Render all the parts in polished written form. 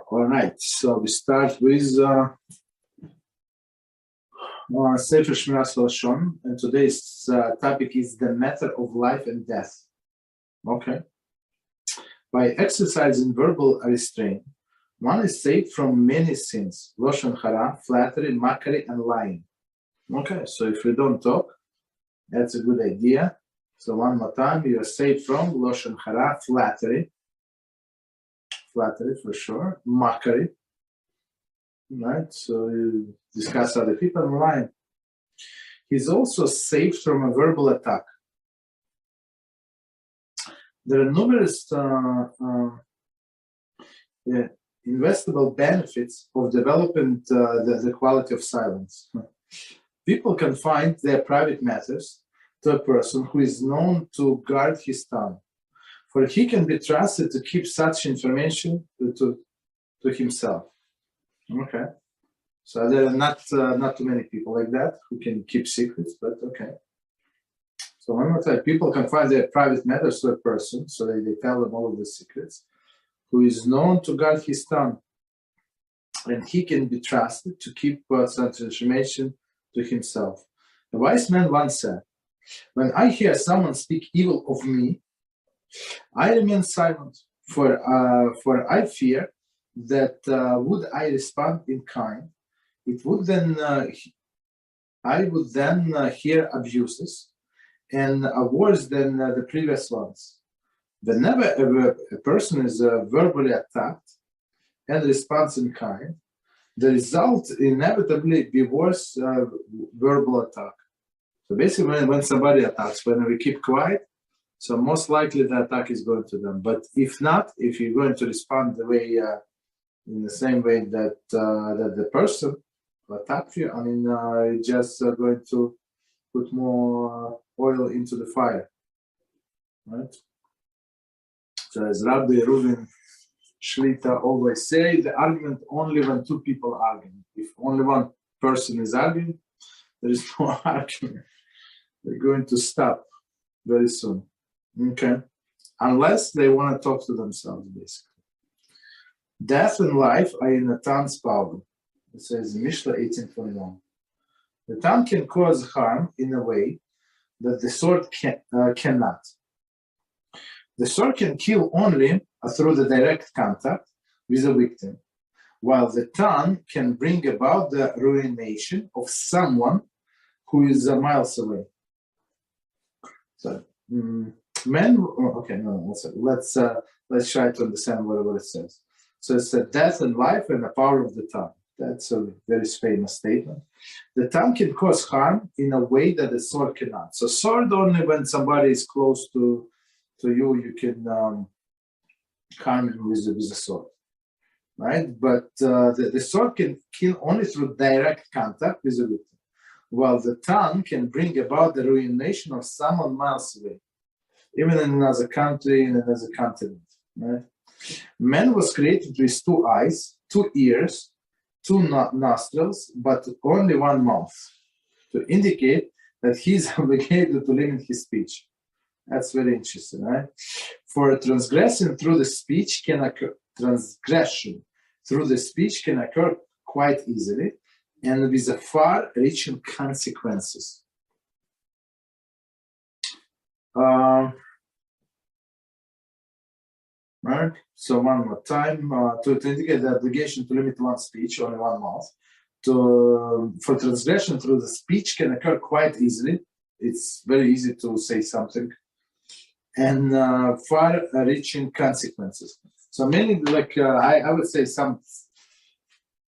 All right, so we start with Sefer Shmiras Haloshon, and today's topic is the matter of life and death. Okay. By exercising verbal restraint, one is saved from many sins: Lashon Hara, flattery, mockery, and lying. Okay, so if we don't talk, that's a good idea. So one more time, you are saved from Loshon Hara, flattery for sure, mockery, right? So you discuss other people and lying. He's also saved from a verbal attack. There are numerous investable benefits of developing the quality of silence. People can find their private matters to a person who is known to guard his tongue, for he can be trusted to keep such information to himself. Okay, so there are not too many people like that who can keep secrets, but okay. So one more time, people can find their private matters to a person, so they tell them all of the secrets, who is known to guard his tongue, and he can be trusted to keep such information to himself. A wise man once said, "When I hear someone speak evil of me, I remain silent, for I fear that would I respond in kind, it would then I would then hear abuses, and worse than the previous ones. Whenever a person is verbally attacked and responds in kind, the result inevitably be worse verbal attack." So basically, when somebody attacks, when we keep quiet, so most likely the attack is going to them. But if not, if you're going to respond the way, in the same way that that the person attacked you, I mean, you're just going to put more oil into the fire, right? So as Rabbi Reuven Shlita always say, the argument only when two people argue. If only one person is arguing, there is no argument. They're going to stop very soon. Okay, unless they want to talk to themselves, basically. Death and life are in the tongue's power. It says in Mishnah 18:21. The tongue can cause harm in a way that the sword cannot. The sword can kill only through the direct contact with the victim, while the tongue can bring about the ruination of someone who is miles away. So, let's try to understand what it says. So it's death and life and the power of the tongue. That's a very famous statement. The tongue can cause harm in a way that the sword cannot. So sword only when somebody is close to you, you can harm him with the sword, right? But the sword can kill only through direct contact with the victim, while the tongue can bring about the ruination of someone miles away, even in another country, in another continent, right? Man was created with two eyes, two ears, two nostrils, but only one mouth, to indicate that he is obligated to limit his speech. That's very interesting, right? For transgression through the speech can occur quite easily, and with a far-reaching consequences. Right. So one more time, to indicate the obligation to limit one's speech, only one mouth. For transgression through the speech can occur quite easily. It's very easy to say something, and far-reaching consequences. So many, like I would say, some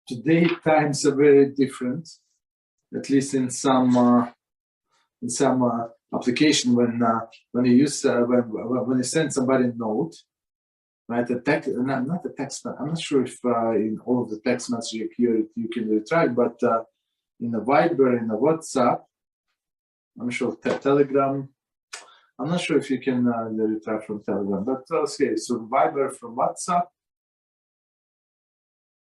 today times are very different. At least in some application, when you use when you send somebody a note. Right, not a text. I'm not sure if in all of the text messages you can retract, but in the Viber, in the WhatsApp, I'm sure Telegram. I'm not sure if you can retract from Telegram, but okay. So Viber from WhatsApp,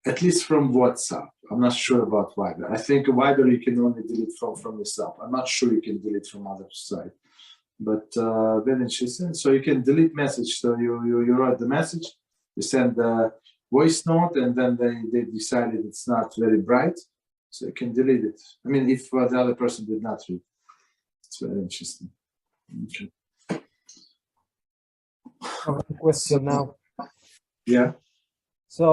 at least from WhatsApp. I'm not sure about Viber. I think Viber you can only delete from yourself. I'm not sure you can delete from other side. But very interesting. So you can delete message. So you write the message, you send the voice note, and then they decided it's not very bright, so you can delete it. I mean, if the other person did not read. It's very interesting. Okay. Question now. Yeah. So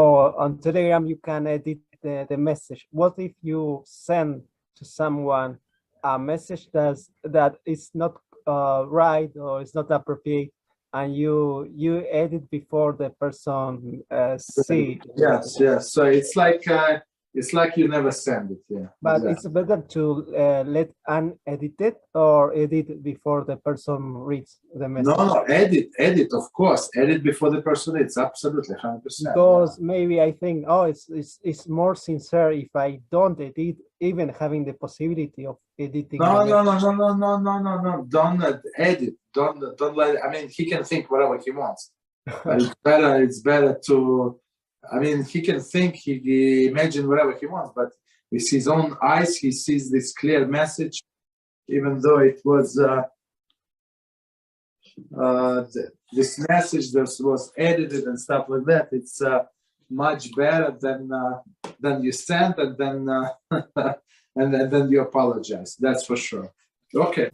on Telegram, you can edit the message. What if you send to someone a message that is not right or is not appropriate, and you edit before the person see? Yes. So it's like you never send it. Yeah. But exactly. it's better to let unedited or edit before the person reads the message. No, edit, of course. Edit before the person reads, absolutely, 100%. Because maybe I think, it's more sincere if I don't edit, even having the possibility of editing. No. Don't edit. Don't let. I mean, he can think whatever he wants, but it's better to. I mean, he can think, he imagine whatever he wants, but with his own eyes, he sees this clear message, even though it was this message that was edited and stuff like that. It's much better than you sent, and then and then you apologize. That's for sure. Okay.